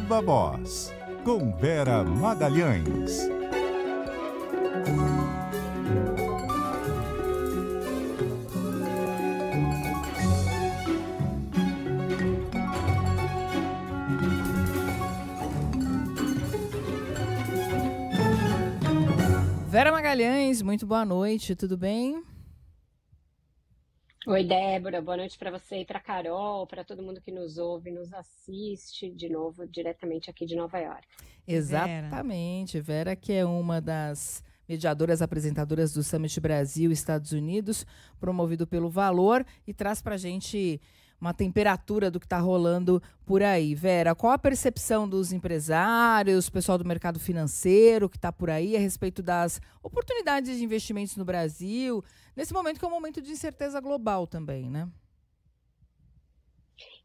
Viva Voz, com Vera Magalhães. Vera Magalhães, muito boa noite, tudo bem? Oi, Débora, boa noite para você e para Carol, para todo mundo que nos ouve, nos assiste de novo, diretamente aqui de Nova York. Exatamente, Vera, que é uma das mediadoras apresentadoras do Summit Brasil Estados Unidos, promovido pelo Valor, e traz para a gente uma temperatura do que está rolando por aí. Vera, qual a percepção dos empresários, pessoal do mercado financeiro que está por aí a respeito das oportunidades de investimentos no Brasil, nesse momento que é um momento de incerteza global também, né?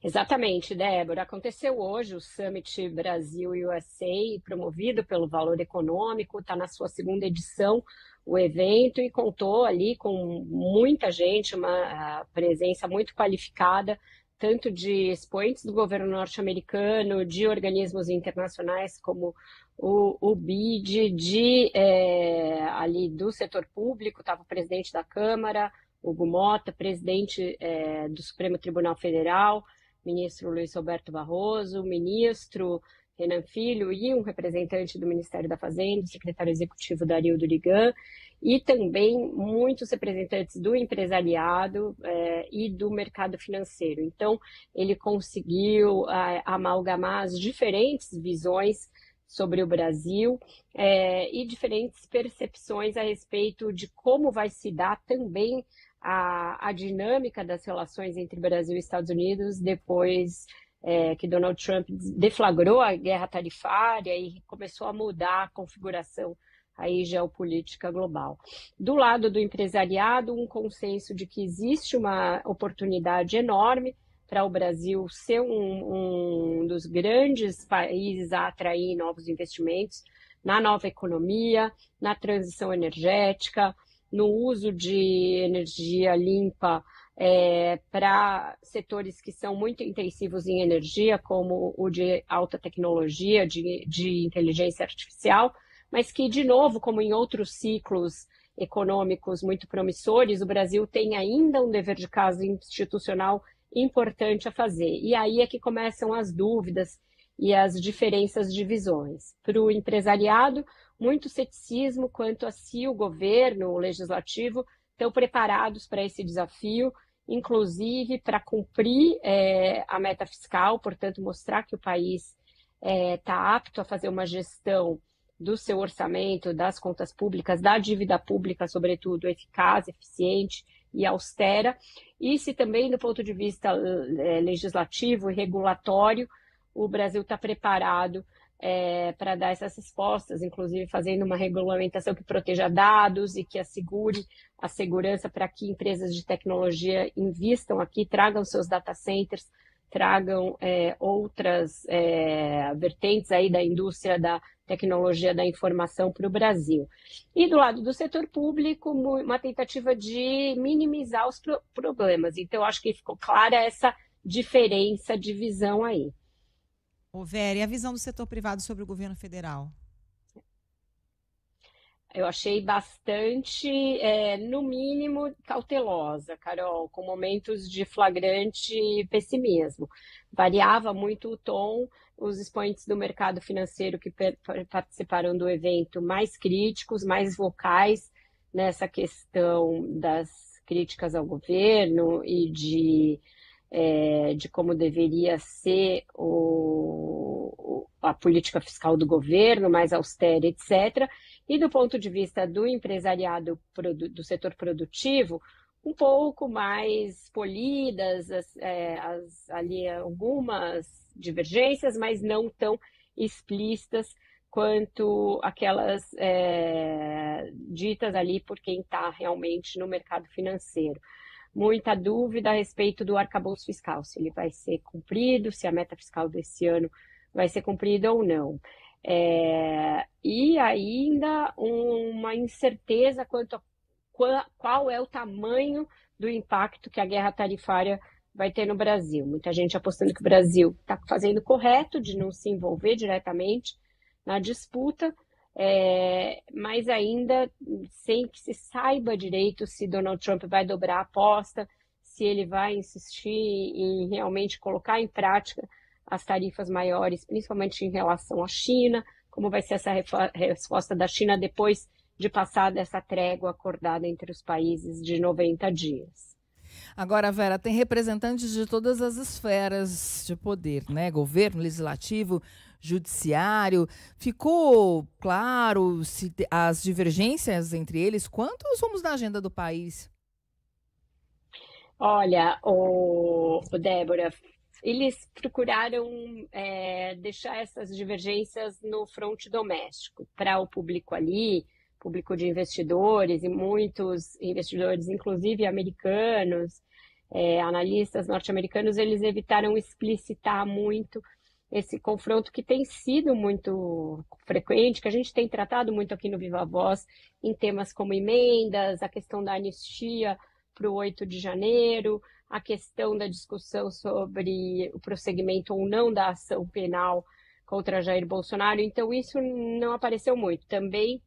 Exatamente, Débora. Aconteceu hoje o Summit Brasil USA, promovido pelo Valor Econômico, está na sua segunda edição o evento e contou ali com muita gente, uma presença muito qualificada, tanto de expoentes do governo norte-americano, de organismos internacionais como o BID, ali do setor público, estava o presidente da Câmara, Hugo Mota, presidente do Supremo Tribunal Federal, ministro Luiz Roberto Barroso, ministro Renan Filho e um representante do Ministério da Fazenda, o secretário executivo Dario Durigan, e também muitos representantes do empresariado e do mercado financeiro. Então, ele conseguiu amalgamar as diferentes visões sobre o Brasil e diferentes percepções a respeito de como vai se dar também a dinâmica das relações entre Brasil e Estados Unidos depois que Donald Trump deflagrou a guerra tarifária e começou a mudar a configuração aí geopolítica global. Do lado do empresariado, um consenso de que existe uma oportunidade enorme para o Brasil ser um dos grandes países a atrair novos investimentos na nova economia, na transição energética, no uso de energia limpa para setores que são muito intensivos em energia, como o de alta tecnologia, de inteligência artificial, mas que, de novo, como em outros ciclos econômicos muito promissores, o Brasil tem ainda um dever de casa institucional importante a fazer. E aí é que começam as dúvidas e as diferenças de visões. Para o empresariado, muito ceticismo quanto a se o governo, o legislativo, estão preparados para esse desafio, inclusive para cumprir a meta fiscal, portanto, mostrar que o país está apto a fazer uma gestão do seu orçamento, das contas públicas, da dívida pública, sobretudo, eficaz, eficiente e austera, e se também, do ponto de vista legislativo e regulatório, o Brasil está preparado para dar essas respostas, inclusive fazendo uma regulamentação que proteja dados e que assegure a segurança para que empresas de tecnologia invistam aqui, tragam seus data centers, tragam outras vertentes aí da indústria da tecnologia da informação para o Brasil. E do lado do setor público, uma tentativa de minimizar os problemas. Então, acho que ficou clara essa diferença de visão aí. Ô, Vera, e a visão do setor privado sobre o governo federal? Eu achei bastante, no mínimo, cautelosa, Carol, com momentos de flagrante pessimismo. Variava muito o tom, os expoentes do mercado financeiro que participaram do evento mais críticos, mais vocais nessa questão das críticas ao governo e de como deveria ser a política fiscal do governo, mais austera, etc., e do ponto de vista do empresariado do setor produtivo, um pouco mais polidas, ali algumas divergências, mas não tão explícitas quanto aquelas ditas ali por quem está realmente no mercado financeiro. Muita dúvida a respeito do arcabouço fiscal, se ele vai ser cumprido, se a meta fiscal desse ano vai ser cumprida ou não. E ainda uma incerteza quanto a qual é o tamanho do impacto que a guerra tarifária vai ter no Brasil. Muita gente apostando que o Brasil está fazendo o correto de não se envolver diretamente na disputa, mas ainda sem que se saiba direito se Donald Trump vai dobrar a aposta, se ele vai insistir em realmente colocar em prática as tarifas maiores, principalmente em relação à China, como vai ser essa resposta da China depois de passar dessa trégua acordada entre os países de 90 dias. Agora, Vera, tem representantes de todas as esferas de poder, né? Governo, legislativo, judiciário. Ficou claro as divergências entre eles? Quantos rumos da agenda do país? Olha, Débora, eles procuraram deixar essas divergências no fronte doméstico, para o público ali, público de investidores, e muitos investidores, inclusive americanos, analistas norte-americanos, eles evitaram explicitar muito esse confronto que tem sido muito frequente, que a gente tem tratado muito aqui no Viva Voz, em temas como emendas, a questão da anistia para o 8 de janeiro, a questão da discussão sobre o prosseguimento ou não da ação penal contra Jair Bolsonaro. Então, isso não apareceu muito. Também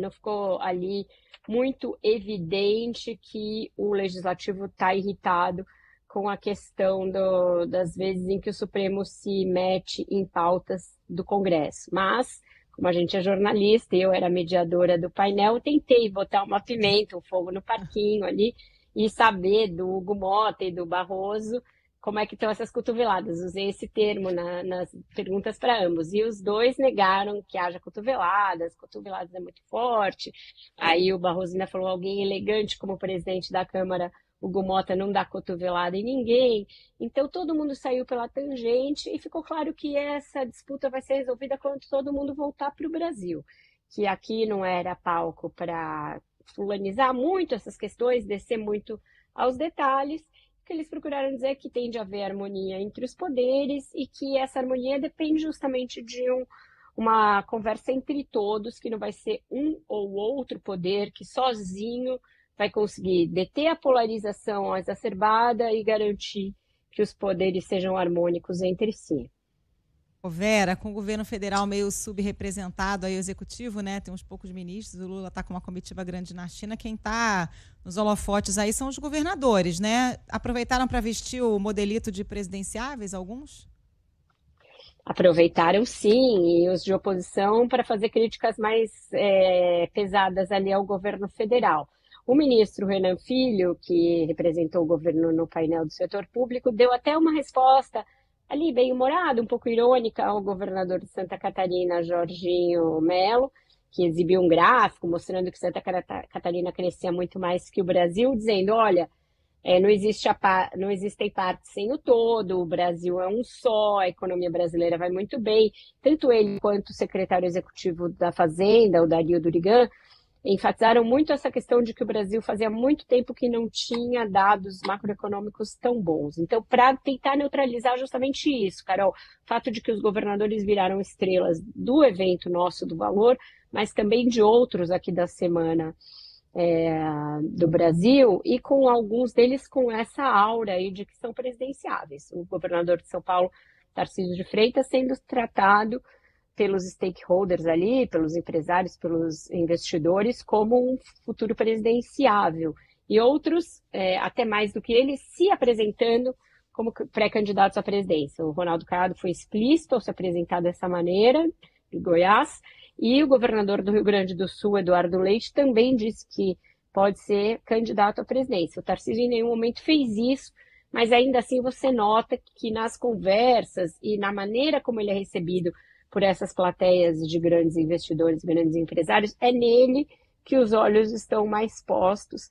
não ficou ali muito evidente que o Legislativo está irritado com a questão das vezes em que o Supremo se mete em pautas do Congresso. Mas, como a gente é jornalista e eu era mediadora do painel, eu tentei botar uma pimenta, um fogo no parquinho ali e saber do Hugo Mota e do Barroso como é que estão essas cotoveladas. Usei esse termo nas perguntas para ambos. E os dois negaram que haja cotoveladas é muito forte. Aí o Barroso ainda falou, alguém elegante como presidente da Câmara, Hugo Mota, não dá cotovelada em ninguém. Então todo mundo saiu pela tangente e ficou claro que essa disputa vai ser resolvida quando todo mundo voltar para o Brasil. Que aqui não era palco para fulanizar muito essas questões, descer muito aos detalhes, que eles procuraram dizer que tem de haver harmonia entre os poderes e que essa harmonia depende justamente de uma conversa entre todos, que não vai ser um ou outro poder que sozinho vai conseguir deter a polarização exacerbada e garantir que os poderes sejam harmônicos entre si. Vera, com o governo federal meio subrepresentado aí, o executivo, né? Tem uns poucos ministros, o Lula está com uma comitiva grande na China. Quem está nos holofotes aí são os governadores, né? Aproveitaram para vestir o modelito de presidenciáveis, alguns? Aproveitaram sim, e os de oposição para fazer críticas mais pesadas ali ao governo federal. O ministro Renan Filho, que representou o governo no painel do setor público, deu até uma resposta ali bem-humorada, um pouco irônica ao governador de Santa Catarina, Jorginho Melo, que exibiu um gráfico mostrando que Santa Catarina crescia muito mais que o Brasil, dizendo, olha, não existem partes sem o todo, o Brasil é um só, a economia brasileira vai muito bem. Tanto ele quanto o secretário executivo da Fazenda, o Dario Durigan, enfatizaram muito essa questão de que o Brasil fazia muito tempo que não tinha dados macroeconômicos tão bons. Então, para tentar neutralizar justamente isso, Carol, o fato de que os governadores viraram estrelas do evento nosso do Valor, mas também de outros aqui da semana do Brasil, e com alguns deles com essa aura aí de que são presidenciáveis. O governador de São Paulo, Tarcísio de Freitas, sendo tratado pelos stakeholders ali, pelos empresários, pelos investidores, como um futuro presidenciável. E outros, até mais do que ele, se apresentando como pré-candidatos à presidência. O Ronaldo Caiado foi explícito ao se apresentar dessa maneira, em Goiás, e o governador do Rio Grande do Sul, Eduardo Leite, também disse que pode ser candidato à presidência. O Tarcísio em nenhum momento fez isso, mas ainda assim você nota que nas conversas e na maneira como ele é recebido por essas plateias de grandes investidores, grandes empresários, é nele que os olhos estão mais postos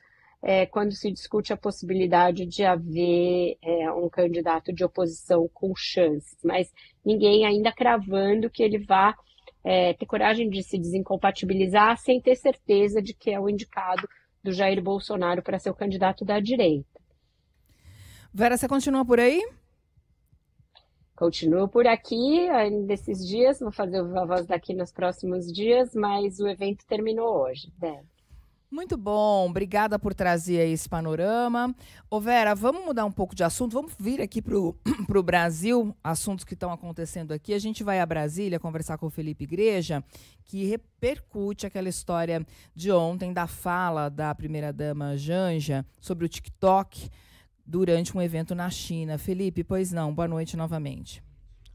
quando se discute a possibilidade de haver um candidato de oposição com chances. Mas ninguém ainda cravando que ele vá ter coragem de se desincompatibilizar sem ter certeza de que é o indicado do Jair Bolsonaro para ser o candidato da direita. Vera, você continua por aí? Continuo por aqui nesses dias, vou fazer o Viva Voz daqui nos próximos dias, mas o evento terminou hoje, Débora. Muito bom, obrigada por trazer aí esse panorama. Ô Vera, vamos mudar um pouco de assunto, vamos vir aqui para o Brasil, assuntos que estão acontecendo aqui. A gente vai a Brasília conversar com o Felipe Igreja, que repercute aquela história de ontem da fala da primeira-dama Janja sobre o TikTok durante um evento na China. Felipe, pois não, boa noite novamente.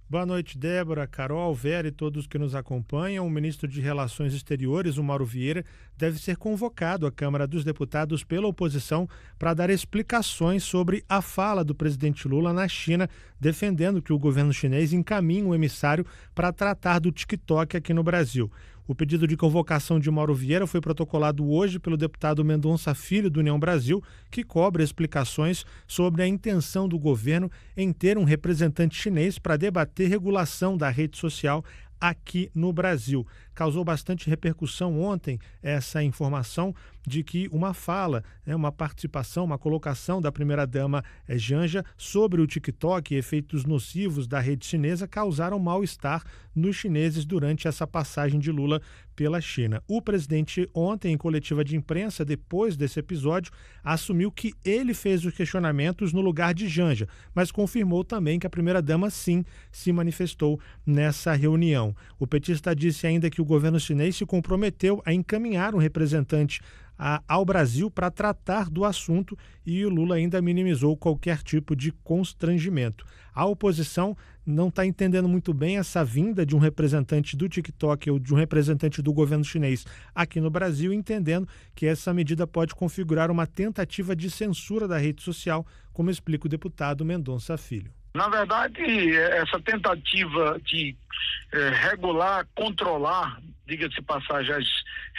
Boa noite, Débora, Carol, Vera e todos que nos acompanham. O ministro de Relações Exteriores, o Mauro Vieira, deve ser convocado à Câmara dos Deputados pela oposição para dar explicações sobre a fala do presidente Lula na China, defendendo que o governo chinês encaminhe um emissário para tratar do TikTok aqui no Brasil. O pedido de convocação de Mauro Vieira foi protocolado hoje pelo deputado Mendonça Filho, do União Brasil, que cobra explicações sobre a intenção do governo em ter um representante chinês para debater regulação da rede social aqui no Brasil. Causou bastante repercussão ontem essa informação de que uma fala, uma participação, uma colocação da primeira-dama Janja sobre o TikTok e efeitos nocivos da rede chinesa causaram mal-estar nos chineses durante essa passagem de Lula pela China. O presidente ontem, em coletiva de imprensa, depois desse episódio, assumiu que ele fez os questionamentos no lugar de Janja, mas confirmou também que a primeira-dama sim se manifestou nessa reunião. O petista disse ainda que o governo chinês se comprometeu a encaminhar um representante ao Brasil para tratar do assunto e o Lula ainda minimizou qualquer tipo de constrangimento. A oposição não está entendendo muito bem essa vinda de um representante do TikTok ou de um representante do governo chinês aqui no Brasil, entendendo que essa medida pode configurar uma tentativa de censura da rede social, como explica o deputado Mendonça Filho. Na verdade, essa tentativa de regular, controlar, diga-se passagem, as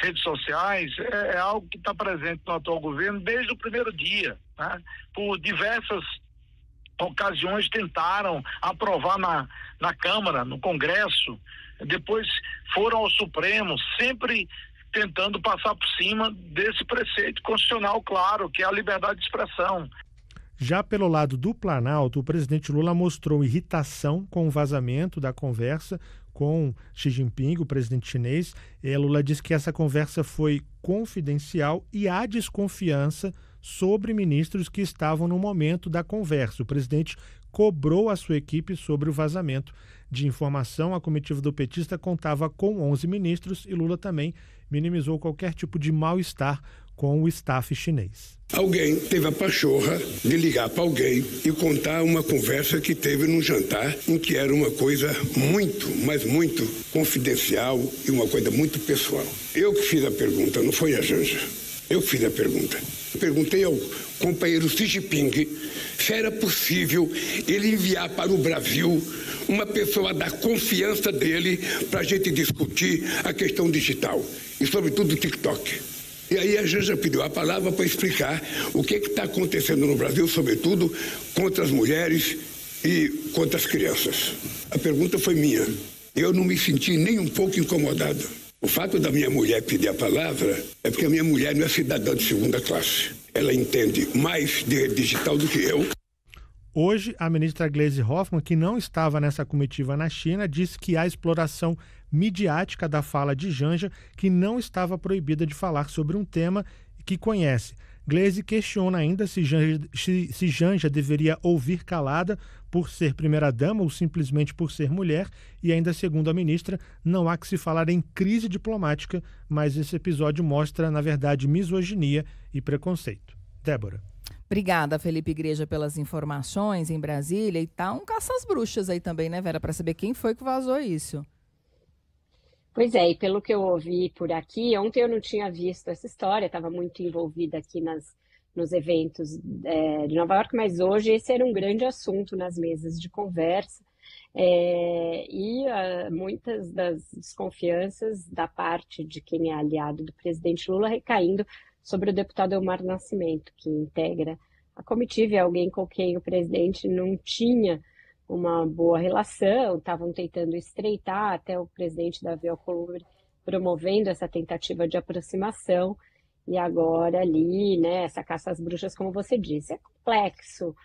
redes sociais é algo que está presente no atual governo desde o primeiro dia, né? Por diversas ocasiões tentaram aprovar na Câmara, no Congresso, depois foram ao Supremo, sempre tentando passar por cima desse preceito constitucional, claro, que é a liberdade de expressão. Já pelo lado do Planalto, o presidente Lula mostrou irritação com o vazamento da conversa com Xi Jinping, o presidente chinês. Lula disse que essa conversa foi confidencial e há desconfiança sobre ministros que estavam no momento da conversa. O presidente cobrou a sua equipe sobre o vazamento de informação. A comitiva do petista contava com 11 ministros e Lula também minimizou qualquer tipo de mal-estar com o staff chinês. Alguém teve a pachorra de ligar para alguém e contar uma conversa que teve num jantar em que era uma coisa muito, mas muito confidencial e uma coisa muito pessoal. Eu que fiz a pergunta, não foi a Janja. Eu fiz a pergunta. Perguntei ao companheiro Xi Jinping se era possível ele enviar para o Brasil uma pessoa da confiança dele para a gente discutir a questão digital e, sobretudo, o TikTok. E aí a Janja pediu a palavra para explicar o que está acontecendo no Brasil, sobretudo contra as mulheres e contra as crianças. A pergunta foi minha. Eu não me senti nem um pouco incomodado. O fato da minha mulher pedir a palavra é porque a minha mulher não é cidadã de segunda classe. Ela entende mais de rede digital do que eu. Hoje, a ministra Gleisi Hoffmann, que não estava nessa comitiva na China, disse que há exploração midiática da fala de Janja, que não estava proibida de falar sobre um tema que conhece. Gleisi questiona ainda se Janja deveria ouvir calada por ser primeira-dama ou simplesmente por ser mulher, e ainda, segundo a ministra, não há que se falar em crise diplomática, mas esse episódio mostra, na verdade, misoginia e preconceito. Débora. Obrigada, Felipe Igreja, pelas informações em Brasília. E tá um caça às bruxas aí também, né, Vera, para saber quem foi que vazou isso. Pois é, e pelo que eu ouvi por aqui, ontem eu não tinha visto essa história, estava muito envolvida aqui nos eventos de Nova York, mas hoje esse era um grande assunto nas mesas de conversa. Muitas das desconfianças da parte de quem é aliado do presidente Lula recaindo sobre o deputado Elmar Nascimento, que integra a comitiva, e alguém com quem o presidente não tinha uma boa relação, estavam tentando estreitar, até o presidente Davi Alcolumbre promovendo essa tentativa de aproximação, e agora ali, né, essa caça às bruxas, como você disse, é complexo,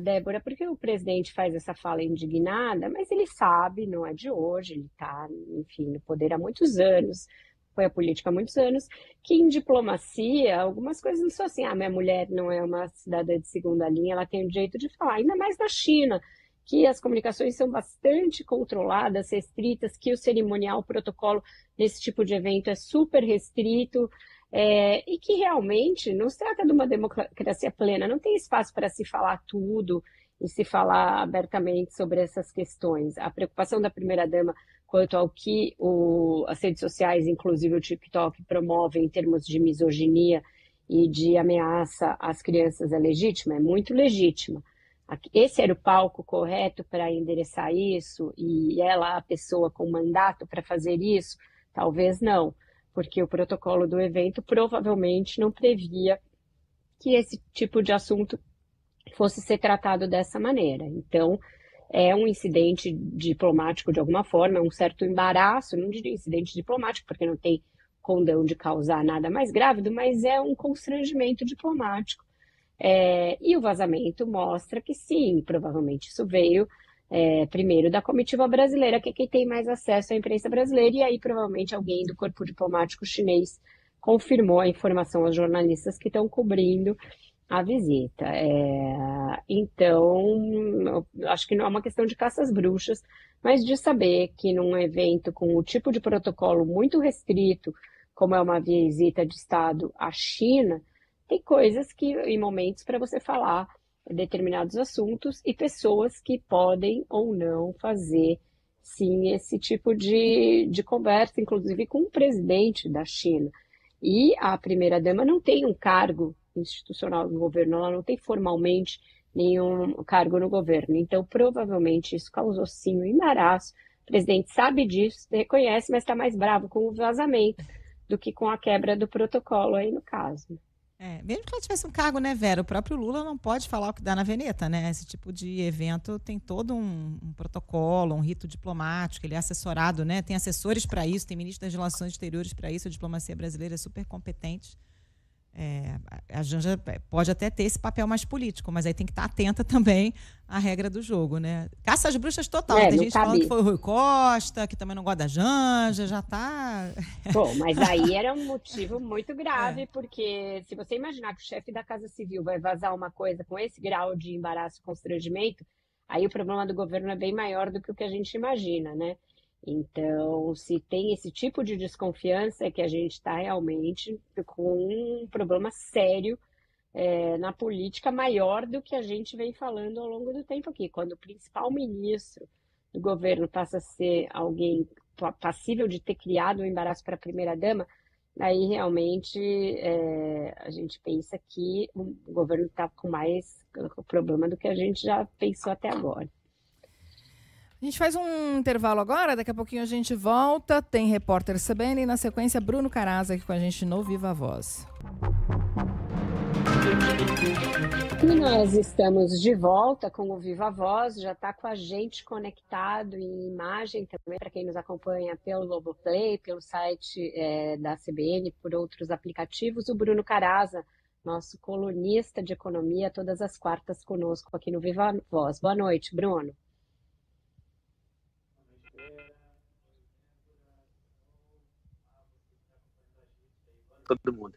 Débora, porque o presidente faz essa fala indignada, mas ele sabe, não é de hoje, ele está, enfim, no poder há muitos anos, acompanha a política há muitos anos, que em diplomacia, algumas coisas não são assim, minha mulher não é uma cidadã de segunda linha, ela tem o direito de falar, ainda mais na China, que as comunicações são bastante controladas, restritas, que o cerimonial, o protocolo desse tipo de evento é super restrito, e que realmente não se trata de uma democracia plena, não tem espaço para se falar tudo e se falar abertamente sobre essas questões. A preocupação da primeira-dama quanto ao que as redes sociais, inclusive o TikTok, promovem em termos de misoginia e de ameaça às crianças é legítima, é muito legítima. Esse era o palco correto para endereçar isso e ela a pessoa com mandato para fazer isso? Talvez não, porque o protocolo do evento provavelmente não previa que esse tipo de assunto fosse ser tratado dessa maneira. Então, é um incidente diplomático de alguma forma, é um certo embaraço, não diria incidente diplomático, porque não tem condão de causar nada mais grávido, mas é um constrangimento diplomático. E o vazamento mostra que sim, provavelmente isso veio primeiro da comitiva brasileira, que é quem tem mais acesso à imprensa brasileira, e aí provavelmente alguém do corpo diplomático chinês confirmou a informação aos jornalistas que estão cobrindo a visita. Então, acho que não é uma questão de caça às bruxas, mas de saber que num evento com o tipo de protocolo muito restrito, como é uma visita de Estado à China, tem coisas que, em momentos para você falar determinados assuntos e pessoas que podem ou não fazer, sim, esse tipo de conversa, inclusive com o presidente da China. E a primeira-dama não tem um cargo institucional no governo, ela não tem formalmente nenhum cargo no governo. Então, provavelmente, isso causou, sim, um embaraço. O presidente sabe disso, reconhece, mas está mais bravo com o vazamento do que com a quebra do protocolo aí no caso. Mesmo que ela tivesse um cargo, né, Vera? O próprio Lula não pode falar o que dá na veneta, né? Esse tipo de evento tem todo um protocolo, um rito diplomático, ele é assessorado, né? Tem assessores para isso, tem ministro das Relações Exteriores para isso, a diplomacia brasileira é super competente. A Janja pode até ter esse papel mais político, mas aí tem que estar atenta também à regra do jogo, né? Caça às bruxas total. Tem gente falando que foi o Rui Costa, que também não gosta da Janja, já tá... Bom, mas aí era um motivo muito grave, porque se você imaginar que o chefe da Casa Civil vai vazar uma coisa com esse grau de embaraço e constrangimento, aí o problema do governo é bem maior do que o que a gente imagina, né? Então, se tem esse tipo de desconfiança, é que a gente está realmente com um problema sério na política, maior do que a gente vem falando ao longo do tempo aqui. Quando o principal ministro do governo passa a ser alguém passível de ter criado um embaraço para a primeira-dama, aí realmente a gente pensa que o governo está com mais problema do que a gente já pensou até agora. A gente faz um intervalo agora, daqui a pouquinho a gente volta, tem repórter CBN e na sequência Bruno Caraza aqui com a gente no Viva Voz. E nós estamos de volta com o Viva Voz, já está com a gente conectado em imagem também, para quem nos acompanha pelo Globoplay, pelo site da CBN, por outros aplicativos, o Bruno Caraza, nosso colunista de economia, todas as quartas conosco aqui no Viva Voz. Boa noite, Bruno. Todo mundo.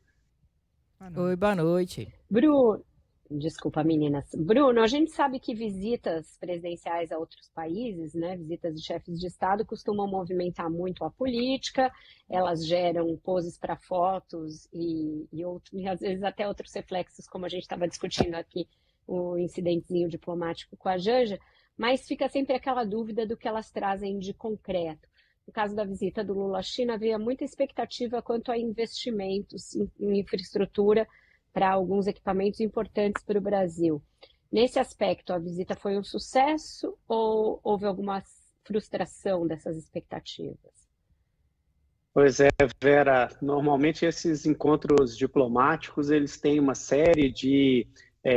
Oi, boa noite. Bruno, desculpa, meninas. Bruno, a gente sabe que visitas presidenciais a outros países, né, visitas de chefes de Estado, costumam movimentar muito a política, elas geram poses para fotos e às vezes até outros reflexos, como a gente estava discutindo aqui, o incidentezinho diplomático com a Janja, mas fica sempre aquela dúvida do que elas trazem de concreto. No caso da visita do Lula à China, havia muita expectativa quanto a investimentos em infraestrutura para alguns equipamentos importantes para o Brasil. Nesse aspecto, a visita foi um sucesso ou houve alguma frustração dessas expectativas? Pois é, Vera, normalmente esses encontros diplomáticos, eles têm uma série de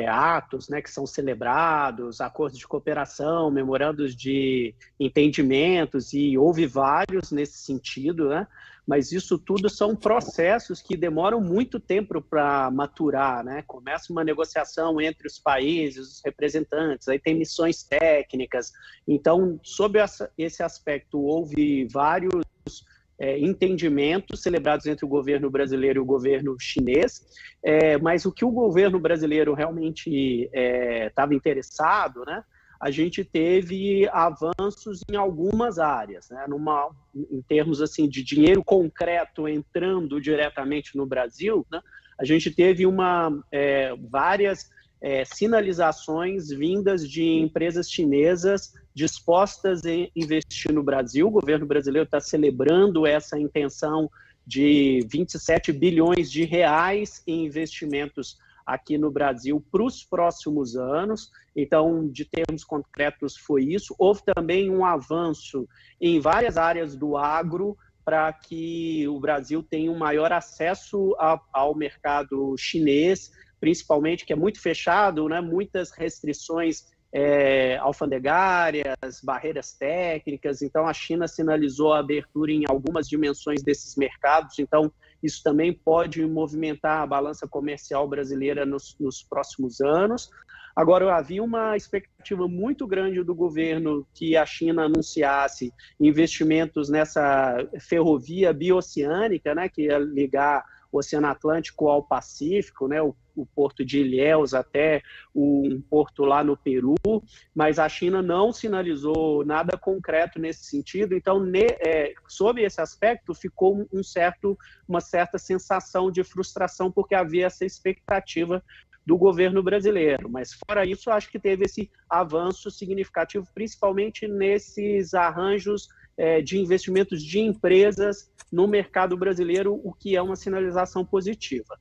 atos, né, que são celebrados, acordos de cooperação, memorandos de entendimentos, e houve vários nesse sentido, né? Mas isso tudo são processos que demoram muito tempo para maturar, né? Começa uma negociação entre os países, os representantes, aí tem missões técnicas. Então, sob esse aspecto, houve vários entendimentos celebrados entre o governo brasileiro e o governo chinês, mas o que o governo brasileiro realmente estava interessado, né, a gente teve avanços em algumas áreas, né, em termos assim, de dinheiro concreto entrando diretamente no Brasil, né, a gente teve várias sinalizações vindas de empresas chinesas dispostas a investir no Brasil. O governo brasileiro está celebrando essa intenção de 27 bilhões de reais em investimentos aqui no Brasil para os próximos anos. Então, de termos concretos, foi isso. Houve também um avanço em várias áreas do agro para que o Brasil tenha um maior acesso ao mercado chinês, principalmente, que é muito fechado, né? Muitas restrições alfandegárias, barreiras técnicas. Então, a China sinalizou a abertura em algumas dimensões desses mercados. Então, isso também pode movimentar a balança comercial brasileira nos próximos anos. Agora, havia uma expectativa muito grande do governo que a China anunciasse investimentos nessa ferrovia bioceânica, né, que ia ligar o Oceano Atlântico ao Pacífico, né, o porto de Ilhéus até um porto lá no Peru, mas a China não sinalizou nada concreto nesse sentido. Então, sob esse aspecto, ficou uma certa sensação de frustração, porque havia essa expectativa do governo brasileiro. Mas, fora isso, acho que teve esse avanço significativo, principalmente nesses arranjos de investimentos de empresas no mercado brasileiro, o que é uma sinalização positiva.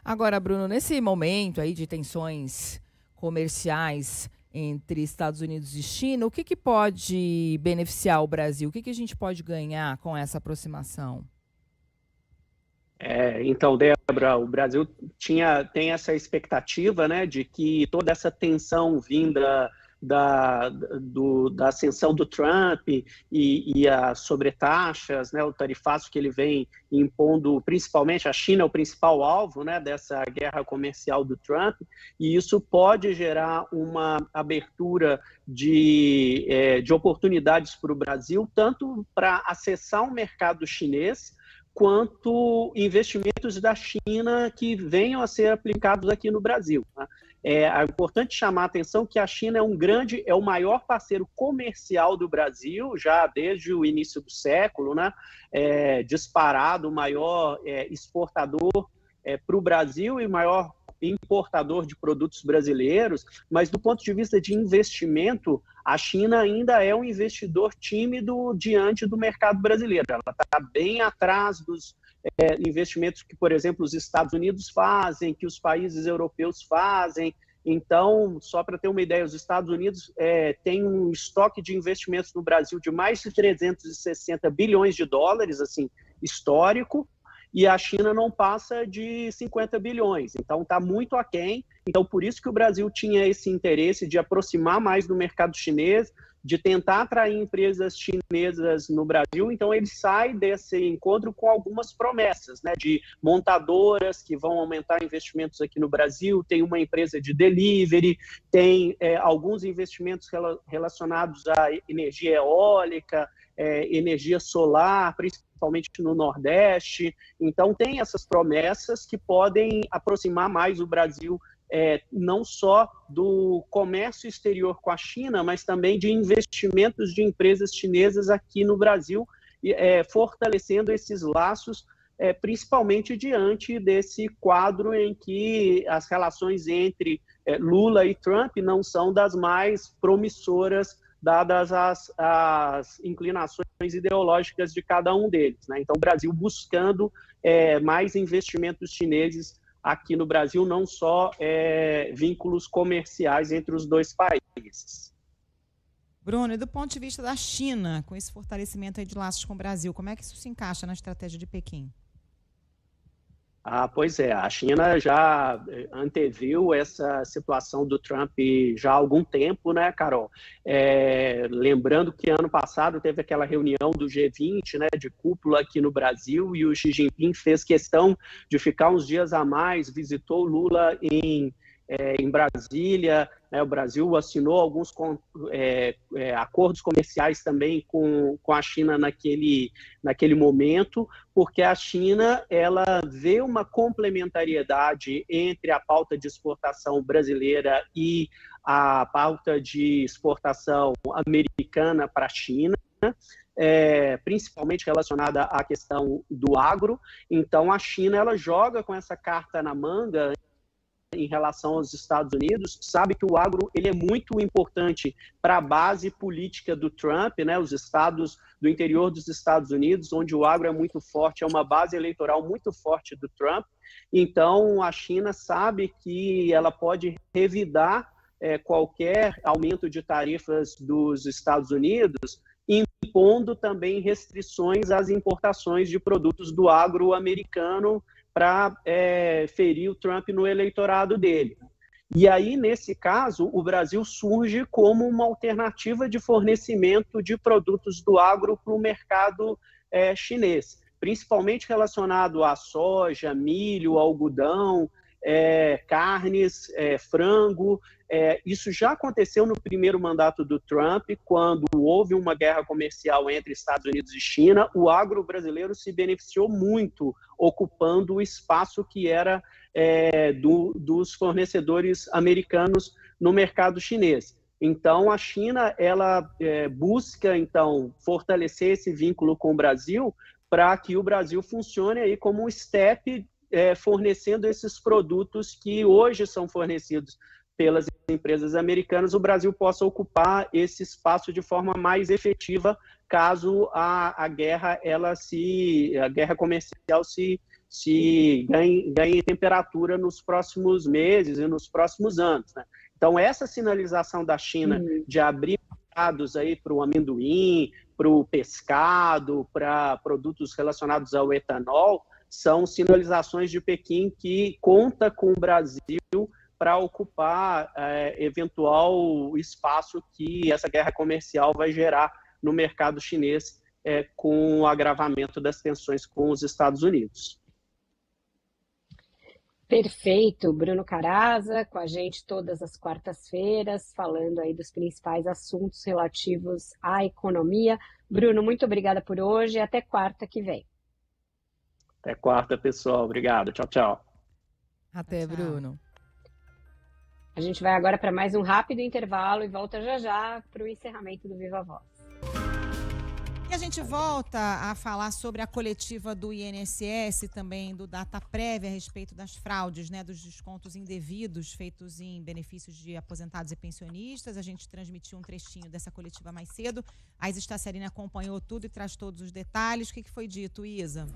Agora, Bruno, nesse momento aí de tensões comerciais entre Estados Unidos e China, o que pode beneficiar o Brasil? O que a gente pode ganhar com essa aproximação? Então, Débora, o Brasil tem essa expectativa, né, de que toda essa tensão vinda da ascensão do Trump e as sobretaxas, né, o tarifaço que ele vem impondo, principalmente a China é o principal alvo, né, dessa guerra comercial do Trump, e isso pode gerar uma abertura de oportunidades para o Brasil, tanto para acessar o mercado chinês, quanto investimentos da China que venham a ser aplicados aqui no Brasil. Tá? É importante chamar a atenção que a China é o maior parceiro comercial do Brasil, já desde o início do século, né? Disparado, o maior exportador para o Brasil e o maior importador de produtos brasileiros, mas do ponto de vista de investimento, a China ainda é um investidor tímido diante do mercado brasileiro. Ela está bem atrás dos investimentos que, por exemplo, os Estados Unidos fazem, que os países europeus fazem. Então, só para ter uma ideia, os Estados Unidos têm um estoque de investimentos no Brasil de mais de 360 bilhões de dólares, assim, histórico, e a China não passa de 50 bilhões, então está muito aquém. Então, por isso que o Brasil tinha esse interesse de aproximar mais do mercado chinês, de tentar atrair empresas chinesas no Brasil. Então, ele sai desse encontro com algumas promessas, né, de montadoras que vão aumentar investimentos aqui no Brasil, tem uma empresa de delivery, tem alguns investimentos relacionados à energia eólica, energia solar, principalmente no Nordeste. Então, tem essas promessas que podem aproximar mais o Brasil, não só do comércio exterior com a China, mas também de investimentos de empresas chinesas aqui no Brasil, fortalecendo esses laços, principalmente diante desse quadro em que as relações entre Lula e Trump não são das mais promissoras, dadas as inclinações ideológicas de cada um deles, né? Então, o Brasil buscando mais investimentos chineses aqui no Brasil, não só vínculos comerciais entre os dois países. Bruno, e do ponto de vista da China, com esse fortalecimento aí de laços com o Brasil, como é que isso se encaixa na estratégia de Pequim? Pois é, a China já anteviu essa situação do Trump já há algum tempo, né, Carol? Lembrando que ano passado teve aquela reunião do G20, né, de cúpula aqui no Brasil, e o Xi Jinping fez questão de ficar uns dias a mais, visitou Lula em Brasília, né, o Brasil assinou alguns acordos comerciais também com a China naquele momento, porque a China ela vê uma complementariedade entre a pauta de exportação brasileira e a pauta de exportação americana para a China, principalmente relacionada à questão do agro. Então, a China ela joga com essa carta na manga em relação aos Estados Unidos, sabe que o agro ele é muito importante para a base política do Trump, né? Os estados do interior dos Estados Unidos, onde o agro é muito forte, é uma base eleitoral muito forte do Trump. Então, a China sabe que ela pode revidar qualquer aumento de tarifas dos Estados Unidos, impondo também restrições às importações de produtos do agro americano para ferir o Trump no eleitorado dele. E aí, nesse caso, o Brasil surge como uma alternativa de fornecimento de produtos do agro para o mercado chinês, principalmente relacionado à soja, milho, algodão, carnes, frango. Isso já aconteceu no primeiro mandato do Trump, quando houve uma guerra comercial entre Estados Unidos e China. O agro brasileiro se beneficiou muito, ocupando o espaço que era dos fornecedores americanos no mercado chinês. Então, a China ela busca então fortalecer esse vínculo com o Brasil para que o Brasil funcione aí como um step fornecendo esses produtos que hoje são fornecidos pelas empresas americanas, o Brasil possa ocupar esse espaço de forma mais efetiva, caso a guerra comercial se ganhe temperatura nos próximos meses e nos próximos anos, né? Então, essa sinalização da China de abrir mercados aí para o amendoim, para o pescado, para produtos relacionados ao etanol, são sinalizações de Pequim que conta com o Brasil para ocupar eventual espaço que essa guerra comercial vai gerar no mercado chinês com o agravamento das tensões com os Estados Unidos. Perfeito, Bruno Caraza, com a gente todas as quartas-feiras, falando aí dos principais assuntos relativos à economia. Bruno, muito obrigada por hoje e até quarta que vem. Até quarta, pessoal. Obrigado. Tchau, tchau. Até, tchau. Bruno. A gente vai agora para mais um rápido intervalo e volta já para o encerramento do Viva Voz. E a gente volta a falar sobre a coletiva do INSS, também do Dataprev, a respeito das fraudes, né, dos descontos indevidos feitos em benefícios de aposentados e pensionistas. A gente transmitiu um trechinho dessa coletiva mais cedo. A Isa Staciarina acompanhou tudo e traz todos os detalhes. O que foi dito, Isa?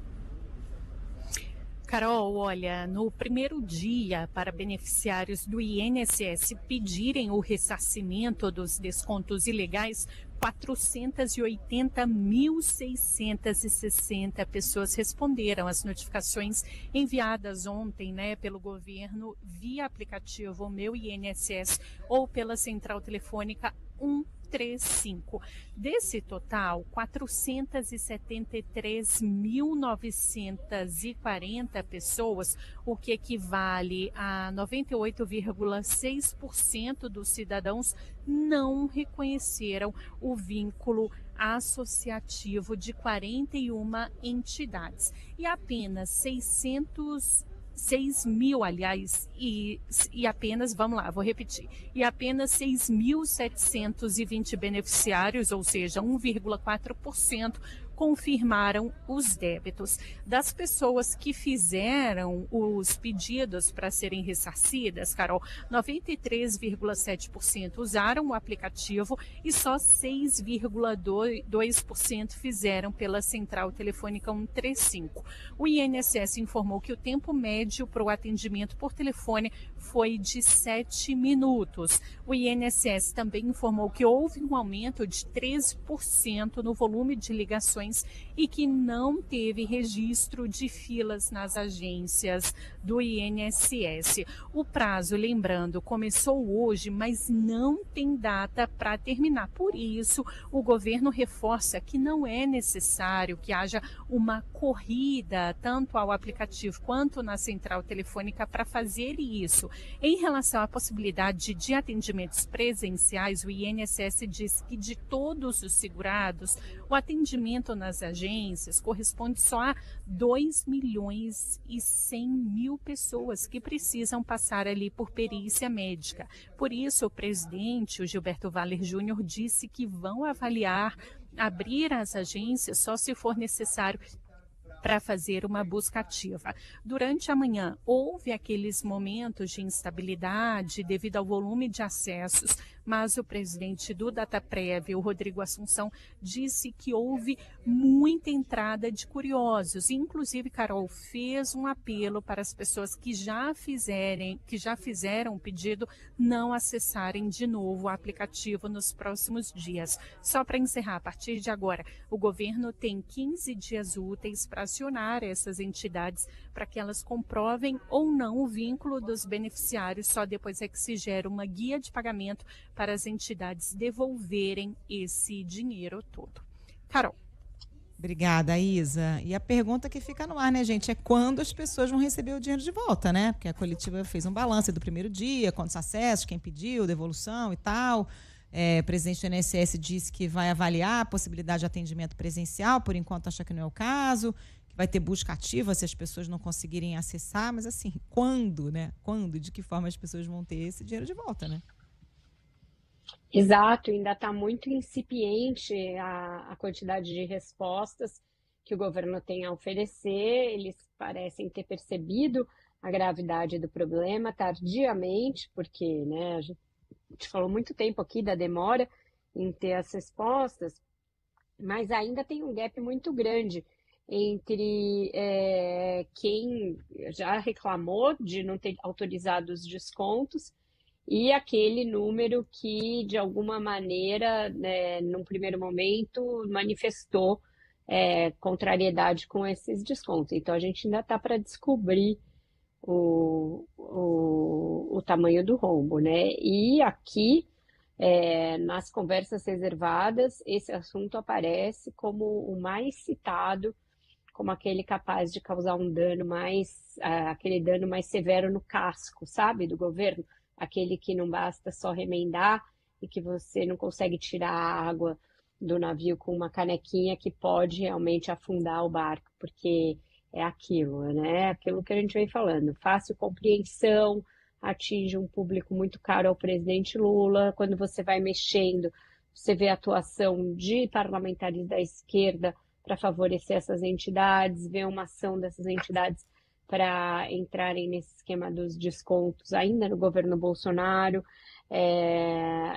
Carol, olha, no primeiro dia para beneficiários do INSS pedirem o ressarcimento dos descontos ilegais, 480.660 pessoas responderam às notificações enviadas ontem, né, pelo governo via aplicativo Meu INSS ou pela central telefônica 135. Desse total, 473.940 pessoas, o que equivale a 98,6% dos cidadãos, não reconheceram o vínculo associativo de 41 entidades. E apenas 6 mil, aliás, e apenas, vamos lá, vou repetir, e apenas 6.720 beneficiários, ou seja, 1,4%, confirmaram os débitos. Das pessoas que fizeram os pedidos para serem ressarcidas, Carol, 93,7% usaram o aplicativo e só 6,2% fizeram pela central telefônica 135. O INSS informou que o tempo médio para o atendimento por telefone foi de 7 minutos. O INSS também informou que houve um aumento de 13% no volume de ligações notificações e que não teve registro de filas nas agências do INSS. O prazo, lembrando, começou hoje, mas não tem data para terminar. Por isso, o governo reforça que não é necessário que haja uma corrida tanto ao aplicativo quanto na central telefônica para fazer isso. Em relação à possibilidade de atendimentos presenciais, o INSS diz que de todos os segurados, o atendimento nas agências corresponde só a 2.100.000 pessoas que precisam passar ali por perícia médica. Por isso, o presidente, o Gilberto Valer Júnior, disse que vão avaliar abrir as agências só se for necessário para fazer uma busca ativa. Durante a manhã, houve aqueles momentos de instabilidade devido ao volume de acessos, mas o presidente do Dataprev, o Rodrigo Assunção, disse que houve muita entrada de curiosos. Inclusive, Carol, fez um apelo para as pessoas que já fizeram o pedido não acessarem de novo o aplicativo nos próximos dias. Só para encerrar, a partir de agora, o governo tem 15 dias úteis para acionar essas entidades para que elas comprovem ou não o vínculo dos beneficiários. Só depois é que se gera uma guia de pagamento para as entidades devolverem esse dinheiro todo. Carol. Obrigada, Isa. E a pergunta que fica no ar, né, gente, é quando as pessoas vão receber o dinheiro de volta, né? Porque a coletiva fez um balanço do primeiro dia, quantos acessos, quem pediu, devolução e tal. O presidente do INSS disse que vai avaliar a possibilidade de atendimento presencial, por enquanto acha que não é o caso, que vai ter busca ativa se as pessoas não conseguirem acessar, mas assim, quando, né? Quando, de que forma as pessoas vão ter esse dinheiro de volta, né? Exato, ainda está muito incipiente a quantidade de respostas que o governo tem a oferecer. Eles parecem ter percebido a gravidade do problema tardiamente, porque, né, a gente falou muito tempo aqui da demora em ter as respostas, mas ainda tem um gap muito grande entre quem já reclamou de não ter autorizado os descontos e aquele número que, de alguma maneira, num primeiro momento, manifestou contrariedade com esses descontos. Então, a gente ainda está para descobrir o tamanho do rombo, né? E aqui, nas conversas reservadas, esse assunto aparece como o mais citado, como aquele capaz de causar um dano aquele dano mais severo no casco, sabe, do governo. Aquele que não basta só remendar e que você não consegue tirar a água do navio com uma canequinha que pode realmente afundar o barco, porque é aquilo, né? Aquilo que a gente vem falando. Fácil compreensão, atinge um público muito caro ao presidente Lula. Quando você vai mexendo, você vê a atuação de parlamentares da esquerda para favorecer essas entidades, vê uma ação dessas entidades para entrarem nesse esquema dos descontos ainda no governo Bolsonaro.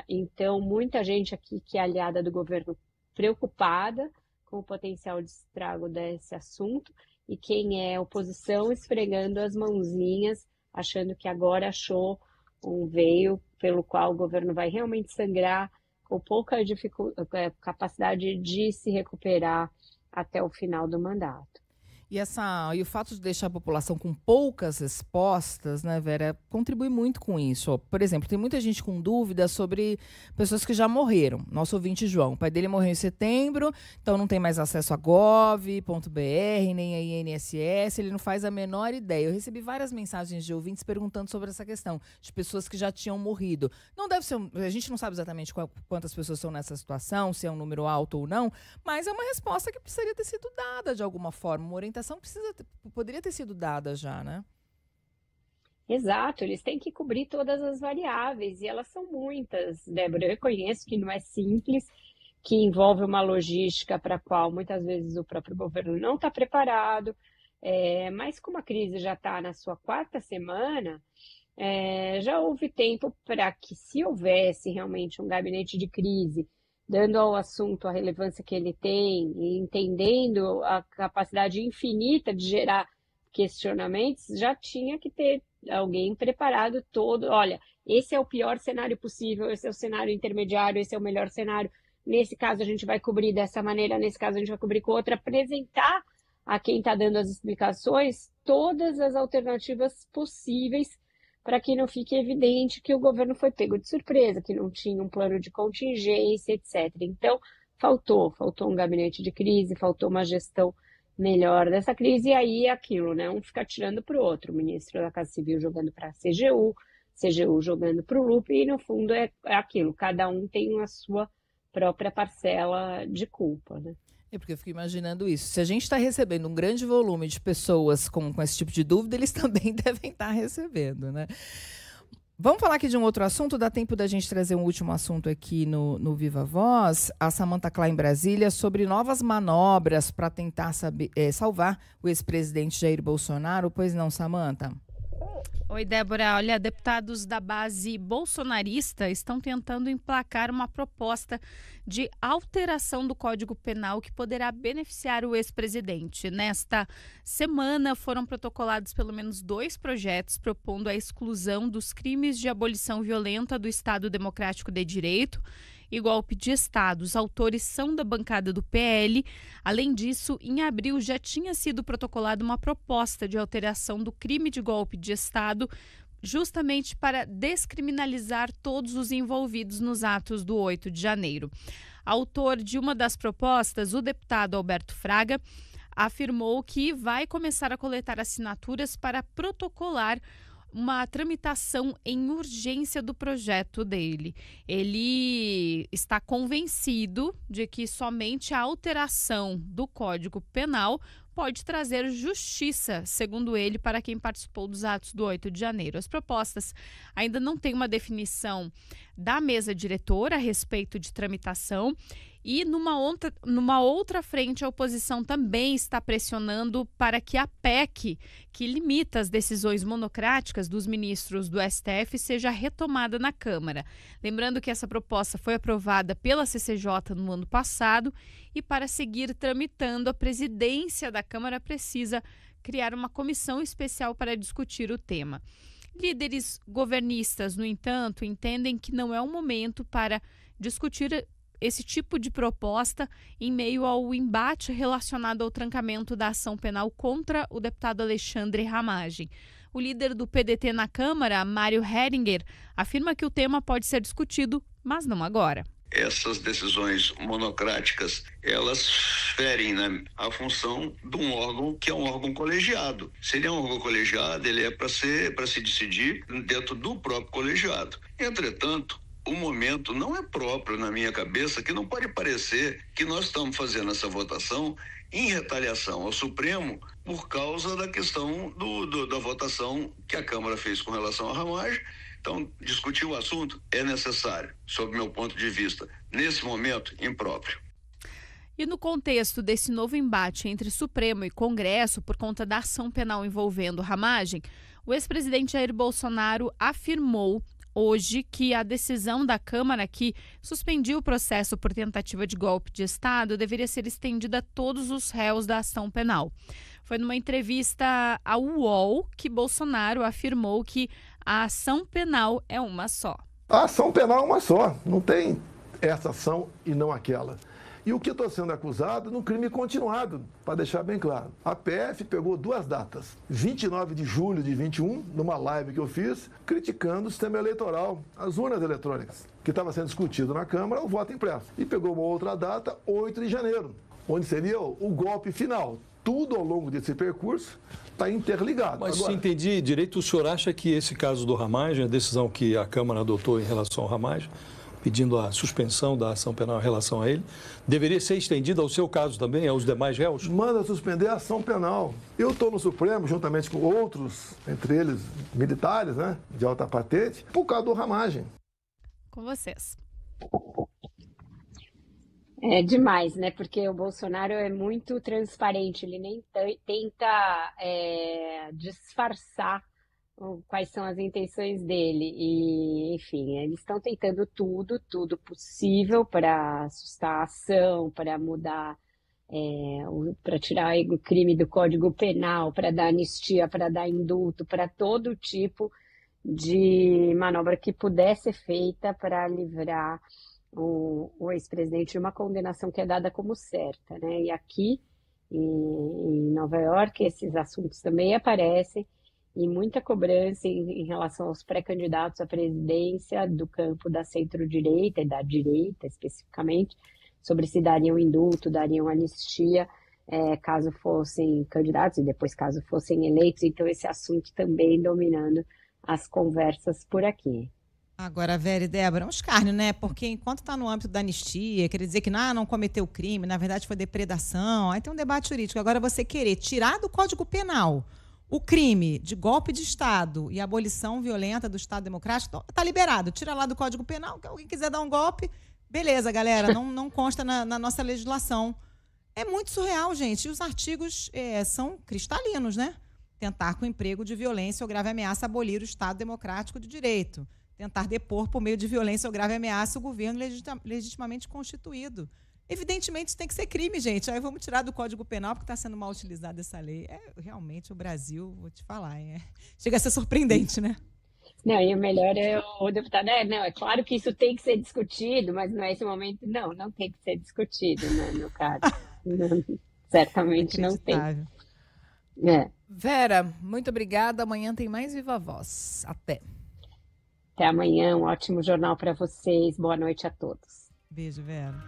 Então, muita gente aqui que é aliada do governo preocupada com o potencial de estrago desse assunto, e quem é oposição esfregando as mãozinhas, achando que agora achou um veio pelo qual o governo vai realmente sangrar, com pouca capacidade de se recuperar até o final do mandato. E o fato de deixar a população com poucas respostas, né, Vera, contribui muito com isso. Por exemplo, tem muita gente com dúvidas sobre pessoas que já morreram. Nosso ouvinte João, o pai dele morreu em setembro, então não tem mais acesso a gov.br, nem a INSS, ele não faz a menor ideia. Eu recebi várias mensagens de ouvintes perguntando sobre essa questão, de pessoas que já tinham morrido. Não deve ser, a gente não sabe exatamente quantas pessoas estão nessa situação, se é um número alto ou não, mas é uma resposta que precisaria ter sido dada de alguma forma, uma orientação poderia ter sido dada já, né? Exato, eles têm que cobrir todas as variáveis, e elas são muitas, Débora. Eu reconheço que não é simples, que envolve uma logística para a qual muitas vezes o próprio governo não está preparado, mas como a crise já está na sua 4ª semana, já houve tempo para que, se houvesse realmente um gabinete de crise, dando ao assunto a relevância que ele tem e entendendo a capacidade infinita de gerar questionamentos, já tinha que ter alguém preparado todo. Olha, esse é o pior cenário possível, esse é o cenário intermediário, esse é o melhor cenário. nesse caso a gente vai cobrir dessa maneira, nesse caso a gente vai cobrir com outra, apresentar a quem está dando as explicações todas as alternativas possíveis para que não fique evidente que o governo foi pego de surpresa, que não tinha um plano de contingência, etc. Então, faltou um gabinete de crise, faltou uma gestão melhor dessa crise, e aí é aquilo, né? Um fica tirando para o outro, o ministro da Casa Civil jogando para a CGU jogando para o Lupe, e no fundo é aquilo, cada um tem a sua própria parcela de culpa, né? É porque eu fico imaginando isso. Se a gente está recebendo um grande volume de pessoas com esse tipo de dúvida, eles também devem estar recebendo, né? Vamos falar aqui de um outro assunto? Dá tempo da gente trazer um último assunto aqui no Viva Voz. A Samantha Klein, em Brasília, sobre novas manobras para tentar salvar o ex-presidente Jair Bolsonaro. Pois não, Samantha? Oi, Débora. Olha, deputados da base bolsonarista estão tentando emplacar uma proposta de alteração do Código Penal que poderá beneficiar o ex-presidente. Nesta semana foram protocolados pelo menos 2 projetos propondo a exclusão dos crimes de abolição violenta do Estado Democrático de Direito e golpe de Estado. Os autores são da bancada do PL. Além disso, em abril já tinha sido protocolada uma proposta de alteração do crime de golpe de Estado, justamente para descriminalizar todos os envolvidos nos atos do 8 de janeiro. Autor de uma das propostas, o deputado Alberto Fraga, afirmou que vai começar a coletar assinaturas para protocolar uma tramitação em urgência do projeto dele. Ele está convencido de que somente a alteração do Código Penal pode trazer justiça, segundo ele, para quem participou dos atos do 8 de janeiro. As propostas ainda não têm uma definição da mesa diretora a respeito de tramitação. E numa outra frente, a oposição também está pressionando para que a PEC, que limita as decisões monocráticas dos ministros do STF, seja retomada na Câmara. Lembrando que essa proposta foi aprovada pela CCJ no ano passado e, para seguir tramitando, a presidência da Câmara precisa criar uma comissão especial para discutir o tema. Líderes governistas, no entanto, entendem que não é o momento para discutir esse tipo de proposta em meio ao embate relacionado ao trancamento da ação penal contra o deputado Alexandre Ramagem. O líder do PDT na Câmara, Mário Heringer, afirma que o tema pode ser discutido, mas não agora. Essas decisões monocráticas, elas ferem, né, a função de um órgão que é um órgão colegiado. Se ele é um órgão colegiado, ele é para se decidir dentro do próprio colegiado. Entretanto, o momento não é próprio na minha cabeça, que não pode parecer que nós estamos fazendo essa votação em retaliação ao Supremo por causa da questão da votação que a Câmara fez com relação à Ramagem. Então, discutir o assunto é necessário, sob meu ponto de vista. Nesse momento, impróprio. E no contexto desse novo embate entre Supremo e Congresso por conta da ação penal envolvendo Ramagem, o ex-presidente Jair Bolsonaro afirmou hoje que a decisão da Câmara que suspendiu o processo por tentativa de golpe de Estado deveria ser estendida a todos os réus da ação penal. Foi numa entrevista ao UOL que Bolsonaro afirmou que a ação penal é uma só. A ação penal é uma só, não tem essa ação e não aquela. E o que estou sendo acusado num crime continuado, para deixar bem claro. A PF pegou 2 datas, 29 de julho de 21, numa live que eu fiz, criticando o sistema eleitoral, as urnas eletrônicas, que estava sendo discutido na Câmara, o voto impresso. E pegou uma outra data, 8 de janeiro, onde seria o golpe final. Tudo ao longo desse percurso está interligado. Mas se entendi direito, o senhor acha que esse caso do Ramagem, a decisão que a Câmara adotou em relação ao Ramagem, pedindo a suspensão da ação penal em relação a ele, deveria ser estendida ao seu caso também, aos demais réus? Manda suspender a ação penal. Eu estou no Supremo, juntamente com outros, entre eles militares, né, de alta patente, por causa do Ramagem. Com vocês. É demais, né? Porque o Bolsonaro é muito transparente, ele nem tenta disfarçar quais são as intenções dele. E, enfim, eles estão tentando tudo possível para assustar a ação, para mudar, para tirar o crime do Código Penal, para dar anistia, para dar indulto, para todo tipo de manobra que puder ser feita para livrar o ex-presidente de uma condenação que é dada como certa, né? E aqui em Nova York esses assuntos também aparecem e muita cobrança em relação aos pré-candidatos à presidência do campo da centro-direita e da direita especificamente, sobre se dariam indulto, dariam anistia, caso fossem candidatos e depois caso fossem eleitos. Então esse assunto também dominando as conversas por aqui. Agora, Vera e Débora, é um escárnio, né? Porque enquanto está no âmbito da anistia, quer dizer que não cometeu crime, na verdade foi depredação, aí tem um debate jurídico. Agora, você querer tirar do Código Penal o crime de golpe de Estado e abolição violenta do Estado Democrático, está liberado. Tira lá do Código Penal, que alguém quiser dar um golpe, beleza, galera, não consta na nossa legislação. É muito surreal, gente. E os artigos são cristalinos, né? Tentar com emprego de violência ou grave ameaça abolir o Estado Democrático de Direito. Tentar depor por meio de violência ou grave ameaça o governo legitimamente constituído. Evidentemente, isso tem que ser crime, gente. Aí vamos tirar do Código Penal porque está sendo mal utilizada essa lei. Realmente, o Brasil, vou te falar, chega a ser surpreendente, né? Não, e o melhor é o deputado, não, é claro que isso tem que ser discutido, mas não é esse momento, não tem que ser discutido, né, no caso. Não, certamente não tem. Vera, muito obrigada. Amanhã tem mais Viva Voz. Até amanhã, um ótimo jornal para vocês. Boa noite a todos. Beijo, Vera.